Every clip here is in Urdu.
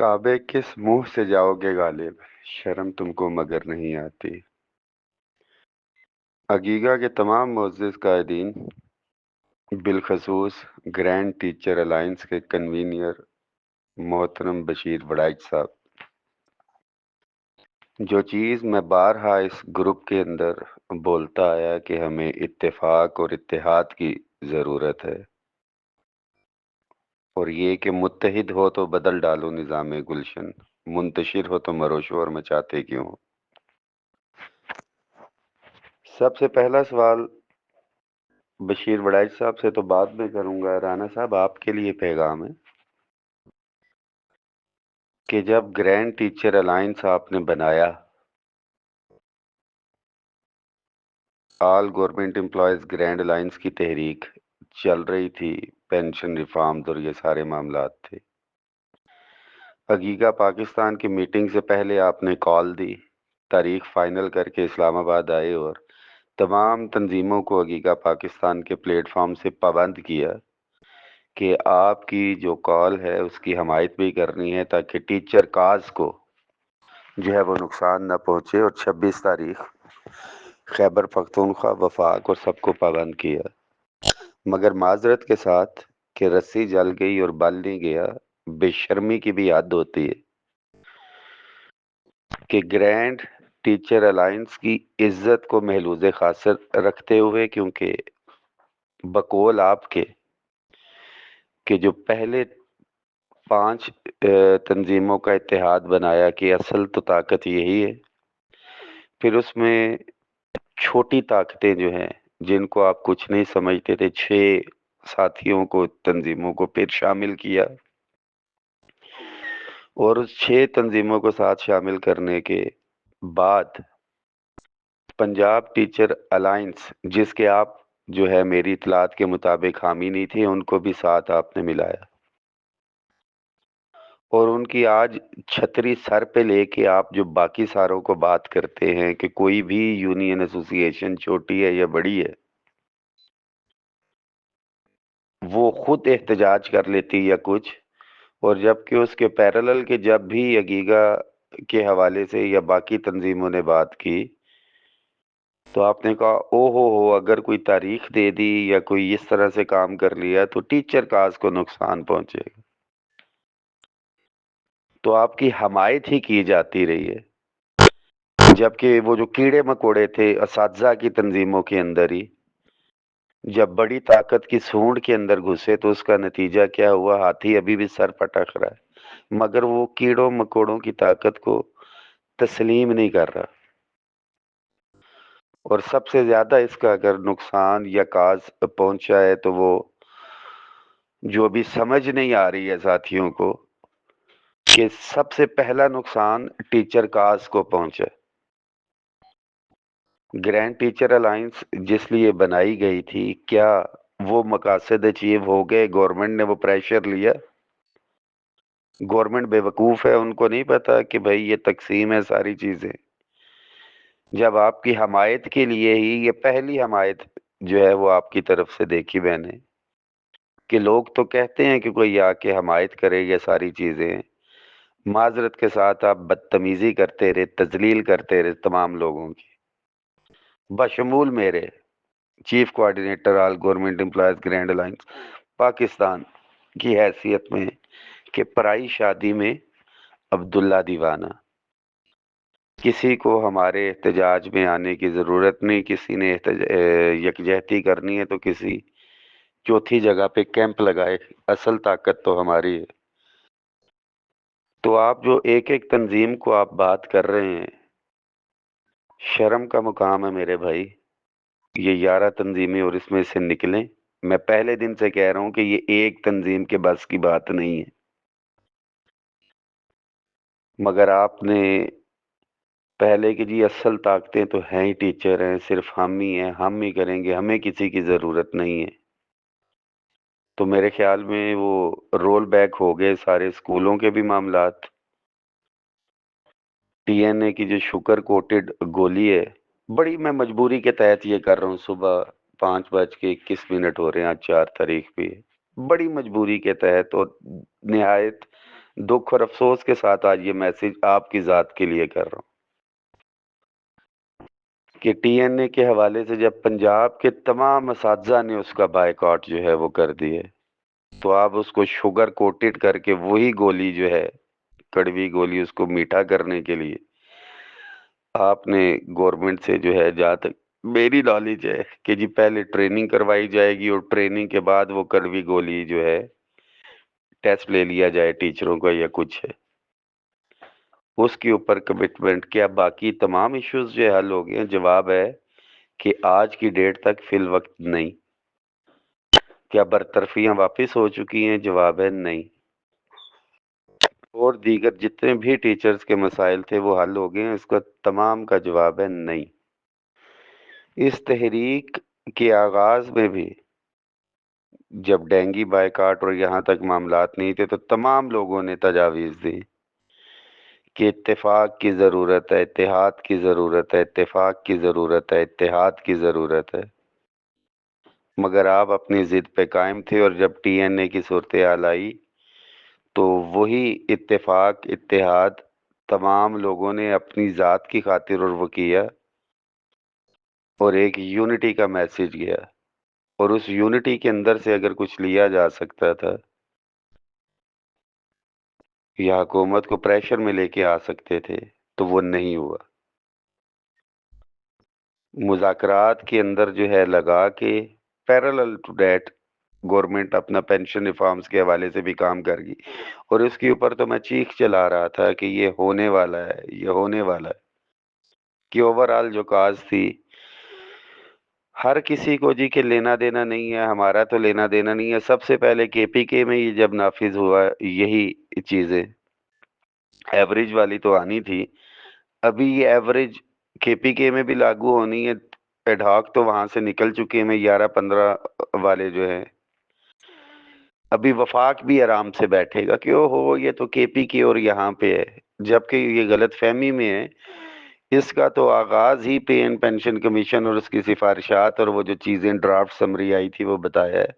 کعبے کس منہ سے جاؤ گے غالب، شرم تم کو مگر نہیں آتی۔ عقیقہ کے تمام معزز قائدین، بالخصوص گرینڈ ٹیچر الائنس کے کنوینر محترم بشیر وڑائچ صاحب، جو چیز میں بارہا اس گروپ کے اندر بولتا آیا کہ ہمیں اتفاق اور اتحاد کی ضرورت ہے، اور یہ کہ متحد ہو تو بدل ڈالو نظام گلشن، منتشر ہو تو مرو شور مچاتے کیوں ہو۔ سب سے پہلا سوال بشیر وڑائچ صاحب سے تو بعد میں کروں گا۔ رانا صاحب، آپ کے لیے پیغام ہے کہ جب گرینڈ ٹیچر الائنس آپ نے بنایا، آل گورنمنٹ امپلائیز گرینڈ الائنس کی تحریک چل رہی تھی، پینشن ریفارمز اور یہ سارے معاملات تھے۔ عقیقہ پاکستان کی میٹنگ سے پہلے آپ نے کال دی، تاریخ فائنل کر کے اسلام آباد آئے اور تمام تنظیموں کو عقیقہ پاکستان کے پلیٹ فارم سے پابند کیا کہ آپ کی جو کال ہے اس کی حمایت بھی کرنی ہے تاکہ ٹیچر کاز کو جو ہے وہ نقصان نہ پہنچے، اور 26 تاریخ خیبر پختونخوا، وفاق اور سب کو پابند کیا، مگر معذرت کے ساتھ کہ رسی جل گئی اور بل نہیں گیا۔ بے شرمی کی بھی حد ہوتی ہے کہ گرینڈ ٹیچر الائنس کی عزت کو محلوز خاصر رکھتے ہوئے، کیونکہ بقول آپ کے کہ جو پہلے 5 تنظیموں کا اتحاد بنایا کہ اصل تو طاقت یہی ہے، پھر اس میں چھوٹی طاقتیں جو ہیں جن کو آپ کچھ نہیں سمجھتے تھے، 6 ساتھیوں کو، تنظیموں کو پھر شامل کیا، اور اس 6 تنظیموں کو ساتھ شامل کرنے کے بعد پنجاب ٹیچر الائنس، جس کے آپ جو ہے میری اطلاعات کے مطابق حامی نہیں تھے، ان کو بھی ساتھ آپ نے ملایا، اور ان کی آج چھتری سر پہ لے کے آپ جو باقی ساروں کو بات کرتے ہیں کہ کوئی بھی یونین ایسوسی ایشن چھوٹی ہے یا بڑی ہے، وہ خود احتجاج کر لیتی یا کچھ، اور جبکہ اس کے پیرالل کے جب بھی عقیقہ کے حوالے سے یا باقی تنظیموں نے بات کی تو آپ نے کہا او ہو اگر کوئی تاریخ دے دی یا کوئی اس طرح سے کام کر لیا تو ٹیچر کاز کو نقصان پہنچے گا، تو آپ کی حمایت ہی کی جاتی رہی ہے، جبکہ وہ جو کیڑے مکوڑے تھے اساتذہ کی تنظیموں کے اندر ہی جب بڑی طاقت کی سونڈ کے اندر گھسے تو اس کا نتیجہ کیا ہوا؟ ہاتھی ابھی بھی سر پٹک رہا ہے، مگر وہ کیڑوں مکوڑوں کی طاقت کو تسلیم نہیں کر رہا، اور سب سے زیادہ اس کا اگر نقصان یا کاز پہنچا ہے تو وہ جو ابھی سمجھ نہیں آ رہی ہے ساتھیوں کو کہ سب سے پہلا نقصان ٹیچر کاز کو پہنچا۔ گرینڈ ٹیچر الائنس جس لیے بنائی گئی تھی، کیا وہ مقاصد اچیو ہو گئے؟ گورنمنٹ نے وہ پریشر لیا؟ گورنمنٹ بے وقوف ہے، ان کو نہیں پتا کہ بھائی یہ تقسیم ہے ساری چیزیں؟ جب آپ کی حمایت کے لیے ہی یہ پہلی حمایت جو ہے وہ آپ کی طرف سے دیکھی میں نے کہ لوگ تو کہتے ہیں کہ کوئی آ کے حمایت کرے یہ ساری چیزیں، معذرت کے ساتھ آپ بدتمیزی کرتے رہے، تذلیل کرتے رہے تمام لوگوں کی، بشمول میرے چیف کوآرڈینیٹر آل government employees grand alliance Pakistan کی حیثیت میں کہ پرائی شادی میں عبداللہ دیوانہ، کسی کو ہمارے احتجاج میں آنے کی ضرورت نہیں، کسی نے یکجہتی کرنی ہے تو کسی چوتھی جگہ پہ کیمپ لگائے، اصل طاقت تو ہماری ہے۔ تو آپ جو ایک ایک تنظیم کو آپ بات کر رہے ہیں، شرم کا مقام ہے میرے بھائی، یہ 11 تنظیمیں اور اس میں سے نکلیں۔ میں پہلے دن سے کہہ رہا ہوں کہ یہ ایک تنظیم کے بس کی بات نہیں ہے، مگر آپ نے پہلے کہ جی اصل طاقتیں تو ہیں ہی ٹیچر ہیں، صرف ہم ہی ہیں، ہم ہی کریں گے، ہمیں کسی کی ضرورت نہیں ہے، تو میرے خیال میں وہ رول بیک ہو گئے سارے اسکولوں کے بھی معاملات۔ ٹی این اے کی جو شوگر کوٹڈ گولی ہے، بڑی میں مجبوری کے تحت یہ کر رہا ہوں، صبح 5:21 ہو رہے ہیں، آج 4 تاریخ بھی ہے، بڑی مجبوری کے تحت اور نہایت دکھ اور افسوس کے ساتھ آج یہ میسج آپ کی ذات کے لیے کر رہا ہوں کہ ٹی این اے کے حوالے سے جب پنجاب کے تمام اساتذہ نے اس کا بائیکاٹ جو ہے وہ کر دیے، تو آپ اس کو شوگر کوٹڈ کر کے وہی گولی جو ہے، کڑوی گولی، اس کو میٹھا کرنے کے لیے آپ نے گورنمنٹ سے جو ہے، جہاں تک میری نالج ہے کہ جی پہلے ٹریننگ کروائی جائے گی اور ٹریننگ کے بعد وہ کڑوی گولی جو ہے ٹیسٹ لے لیا جائے ٹیچروں کا یا کچھ ہے، اس کے اوپر کمٹمنٹ کیا باقی تمام ایشوز جو حل ہو گئے ہیں؟ جواب ہے کہ آج کی ڈیٹ تک فی الوقت نہیں۔ کیا برطرفیاں واپس ہو چکی ہیں؟ جواب ہے نہیں۔ اور دیگر جتنے بھی ٹیچرز کے مسائل تھے وہ حل ہو گئے ہیں؟ اس کا تمام کا جواب ہے نہیں۔ اس تحریک کے آغاز میں بھی جب ڈینگی بائیکاٹ اور یہاں تک معاملات نہیں تھے تو تمام لوگوں نے تجاویز دی کہ اتفاق کی ضرورت ہے، اتحاد کی ضرورت ہے، اتفاق کی ضرورت ہے، اتحاد کی ضرورت ہے، مگر آپ اپنی ضد پہ قائم تھے، اور جب ٹی این اے کی صورتحال آئی تو وہی اتفاق، اتحاد تمام لوگوں نے اپنی ذات کی خاطر اور وہ کیا، اور ایک یونٹی کا میسج گیا، اور اس یونٹی کے اندر سے اگر کچھ لیا جا سکتا تھا یا حکومت کو پریشر میں لے کے آ سکتے تھے تو وہ نہیں ہوا۔ مذاکرات کے اندر جو ہے لگا کے پیرالل ٹو ڈیٹ گورنمنٹ اپنا پینشن ریفارمز کے حوالے سے بھی کام کر گئی، اور اس کے اوپر تو میں چیخ چلا رہا تھا کہ یہ ہونے والا ہے، یہ ہونے والا ہے، کہ اوورآل جو کاز تھی ہر کسی کو جی کہ لینا دینا نہیں ہے، ہمارا تو لینا دینا نہیں ہے۔ سب سے پہلے کے پی کے میں یہ جب نافذ ہوا یہی چیزیں ایوریج والی تو آنی تھی، ابھی یہ ایوریج کے پی کے میں بھی لاگو ہونی ہے، ایڈ ہاک تو وہاں سے نکل چکے ہیں 11-15 والے جو ہیں، ابھی وفاق بھی آرام سے بیٹھے گا کہ او ہو یہ تو کے پی کے اور یہاں پہ ہے، جبکہ یہ غلط فہمی میں ہے۔ اس کا تو آغاز ہی پے اینڈ پینشن کمیشن اور اس کی سفارشات اور وہ جو چیزیں ڈرافٹ سمری آئی تھی وہ بتایا ہے۔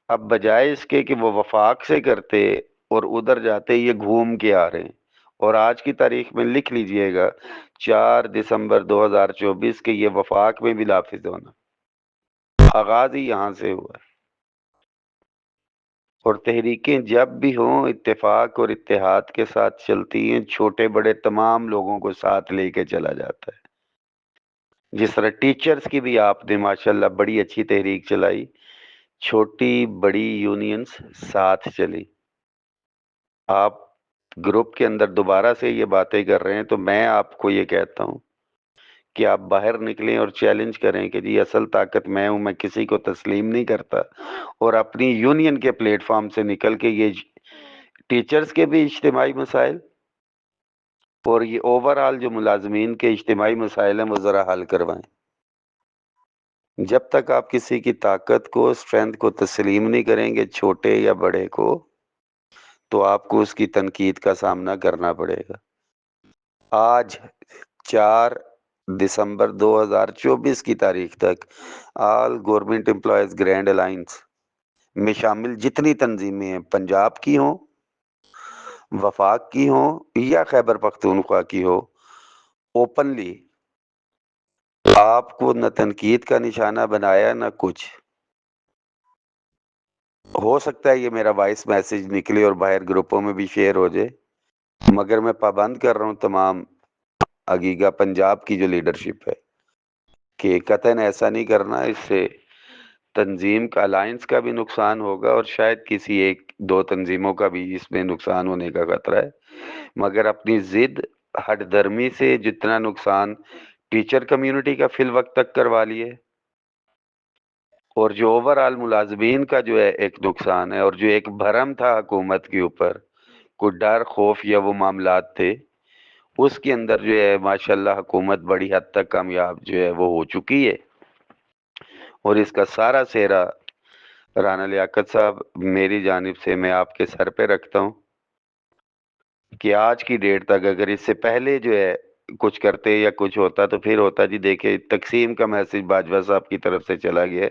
اب بجائے اس کے کہ وہ وفاق سے کرتے اور ادھر جاتے، یہ گھوم کے آ رہے ہیں، اور آج کی تاریخ میں لکھ لیجئے گا 4 دسمبر 2024 کے یہ وفاق میں بھی نافذ ہونا، آغاز ہی یہاں سے ہوا ہے۔ اور تحریکیں جب بھی ہوں اتفاق اور اتحاد کے ساتھ چلتی ہیں، چھوٹے بڑے تمام لوگوں کو ساتھ لے کے چلا جاتا ہے۔ جس طرح ٹیچرز کی بھی آپ نے ماشاءاللہ بڑی اچھی تحریک چلائی، چھوٹی بڑی یونینز ساتھ چلی۔ آپ گروپ کے اندر دوبارہ سے یہ باتیں کر رہے ہیں تو میں آپ کو یہ کہتا ہوں کہ آپ باہر نکلیں اور چیلنج کریں کہ جی اصل طاقت میں ہوں، میں کسی کو تسلیم نہیں کرتا، اور اپنی یونین کے پلیٹ فارم سے نکل کے یہ ٹیچرز کے بھی اجتماعی مسائل اور یہ اوورآل جو ملازمین کے اجتماعی مسائل ہیں وہ ذرا حل کروائیں۔ جب تک آپ کسی کی طاقت کو، اسٹرینتھ کو تسلیم نہیں کریں گے، چھوٹے یا بڑے کو، تو آپ کو اس کی تنقید کا سامنا کرنا پڑے گا۔ آج 4 دسمبر 2024 کی تاریخ تک آل گورنمنٹ امپلائیز گرینڈ الائنس میں شامل جتنی تنظیمیں ہیں، پنجاب کی ہوں، وفاق کی ہوں یا خیبر پختونخوا کی ہو، اوپنلی آپ کو نہ تنقید کا نشانہ بنایا نہ کچھ۔ ہو سکتا ہے یہ میرا وائس میسج نکلے اور باہر گروپوں میں بھی شیئر ہو جائے، مگر میں پابند کر رہا ہوں تمام اگیگا پنجاب کی جو لیڈرشپ ہے کہ قطعاً ایسا نہیں کرنا، اس سے تنظیم کا الائنس کا بھی نقصان ہوگا اور شاید کسی 1-2 تنظیموں کا بھی اس میں نقصان ہونے کا خطرہ ہے، مگر اپنی ضد ہٹ درمی سے جتنا نقصان ٹیچر کمیونٹی کا فی الوقت تک کروا لیے، اور جو اوورآل ملازمین کا جو ہے ایک نقصان ہے، اور جو ایک بھرم تھا حکومت کے اوپر، کوئی ڈر خوف یا وہ معاملات تھے، اس کے اندر جو ہے ماشاءاللہ حکومت بڑی حد تک کامیاب جو ہے وہ ہو چکی ہے، اور اس کا سارا سہرا رانا لیاقت صاحب میری جانب سے میں آپ کے سر پہ رکھتا ہوں کہ آج کی ڈیٹ تک اگر اس سے پہلے جو ہے کچھ کرتے یا کچھ ہوتا تو پھر ہوتا جی دیکھیں تقسیم کا میسج باجوہ صاحب کی طرف سے چلا گیا ہے،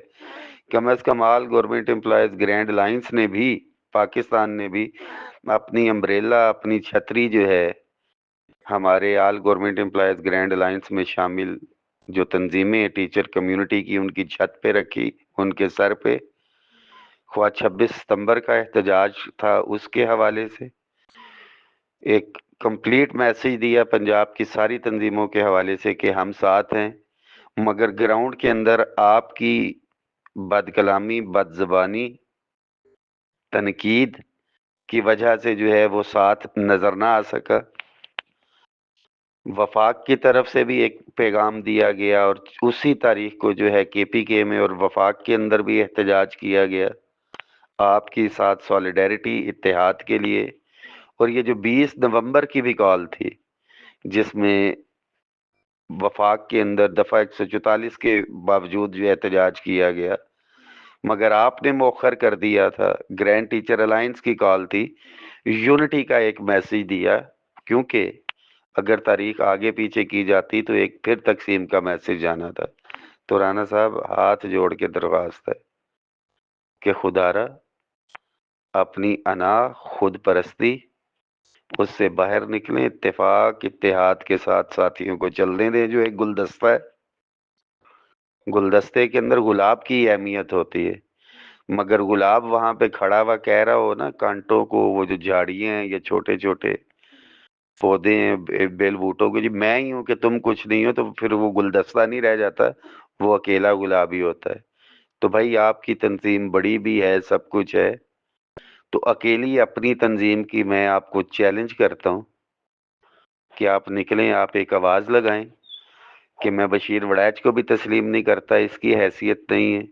کم از کم all government employees grand alliance نے بھی، پاکستان نے بھی اپنی امبریلا، اپنی چھتری جو ہے ہمارے آل گورنمنٹ امپلائیز گرینڈ الائنس میں شامل جو تنظیمیں ہیں ٹیچر کمیونٹی کی، ان کی چھت پہ رکھی، ان کے سر پہ، خواہ 26 ستمبر کا احتجاج تھا اس کے حوالے سے ایک کمپلیٹ میسج دیا پنجاب کی ساری تنظیموں کے حوالے سے کہ ہم ساتھ ہیں، مگر گراؤنڈ کے اندر آپ کی بد کلامی، بد زبانی، تنقید کی وجہ سے جو ہے وہ ساتھ نظر نہ آ سکا۔ وفاق کی طرف سے بھی ایک پیغام دیا گیا اور اسی تاریخ کو جو ہے کے پی کے میں اور وفاق کے اندر بھی احتجاج کیا گیا آپ کی ساتھ سولیڈیرٹی، اتحاد کے لیے۔ اور یہ جو 20 نومبر کی بھی کال تھی جس میں وفاق کے اندر دفعہ 144 کے باوجود جو احتجاج کیا گیا، مگر آپ نے مؤخر کر دیا تھا، گرینڈ ٹیچر الائنس کی کال تھی، یونٹی کا ایک میسج دیا، کیونکہ اگر تاریخ آگے پیچھے کی جاتی تو ایک پھر تقسیم کا میسج جانا تھا۔ تو رانا صاحب ہاتھ جوڑ کے درخواست ہے کہ خدا را اپنی انا، خود پرستی، اس سے باہر نکلیں، اتفاق، اتحاد کے ساتھ ساتھیوں کو چلنے دیں۔ جو ایک گلدستہ ہے، گلدستے کے اندر گلاب کی اہمیت ہوتی ہے، مگر گلاب وہاں پہ کھڑا ہوا کہہ رہا ہو نا کانٹوں کو، وہ جو جھاڑیاں ہیں یا چھوٹے چھوٹے پودے ہیں بیل بوٹوں کے، جی میں ہی ہوں کہ تم کچھ نہیں ہو، تو پھر وہ گلدستہ نہیں رہ جاتا، وہ اکیلا گلاب ہی ہوتا ہے۔ تو بھائی آپ کی تنظیم بڑی بھی ہے، سب کچھ ہے، تو اکیلی اپنی تنظیم کی میں آپ کو چیلنج کرتا ہوں کہ آپ نکلیں، آپ ایک آواز لگائیں کہ میں بشیر وڑیچ کو بھی تسلیم نہیں کرتا، اس کی حیثیت نہیں ہے،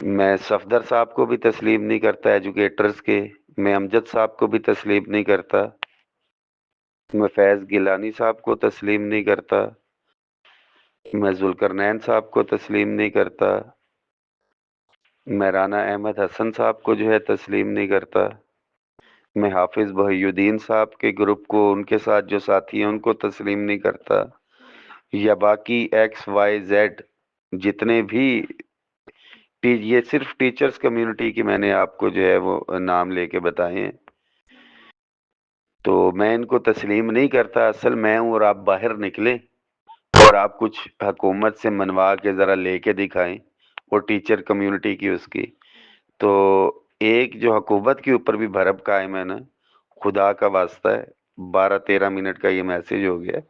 میں صفدر صاحب کو بھی تسلیم نہیں کرتا ایجوکیٹرز کے، میں امجد صاحب کو بھی تسلیم نہیں کرتا، میں فیض گیلانی صاحب کو تسلیم نہیں کرتا، میں ذوالقرنین صاحب کو تسلیم نہیں کرتا، میں رانا احمد حسن صاحب کو جو ہے تسلیم نہیں کرتا، میں حافظ بہی الدین صاحب کے گروپ کو، ان کے ساتھ جو ساتھی ہیں ان کو تسلیم نہیں کرتا، یا باقی ایکس وائی زیڈ جتنے بھی یہ صرف ٹیچرز کمیونٹی کی میں نے آپ کو جو ہے وہ نام لے کے بتائے ہیں، تو میں ان کو تسلیم نہیں کرتا۔ اصل میں ہوں، اور آپ باہر نکلیں اور آپ کچھ حکومت سے منوا کے ذرا لے کے دکھائیں، اور ٹیچر کمیونٹی کی اس کی تو ایک جو حکومت کے اوپر بھی بھرپ قائم ہے نا، خدا کا واسطہ ہے، 12-13 منٹ کا یہ میسج ہو گیا،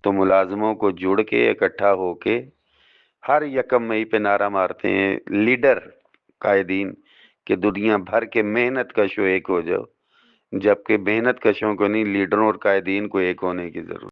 تو ملازموں کو جڑ کے اکٹھا ہو کے ہر 1 مئی پہ نعرہ مارتے ہیں لیڈر قائدین کہ دنیا بھر کے محنت کشوں ایک ہو جاؤ، جبکہ محنت کشوں کو نہیں، لیڈروں اور قائدین کو ایک ہونے کی ضرورت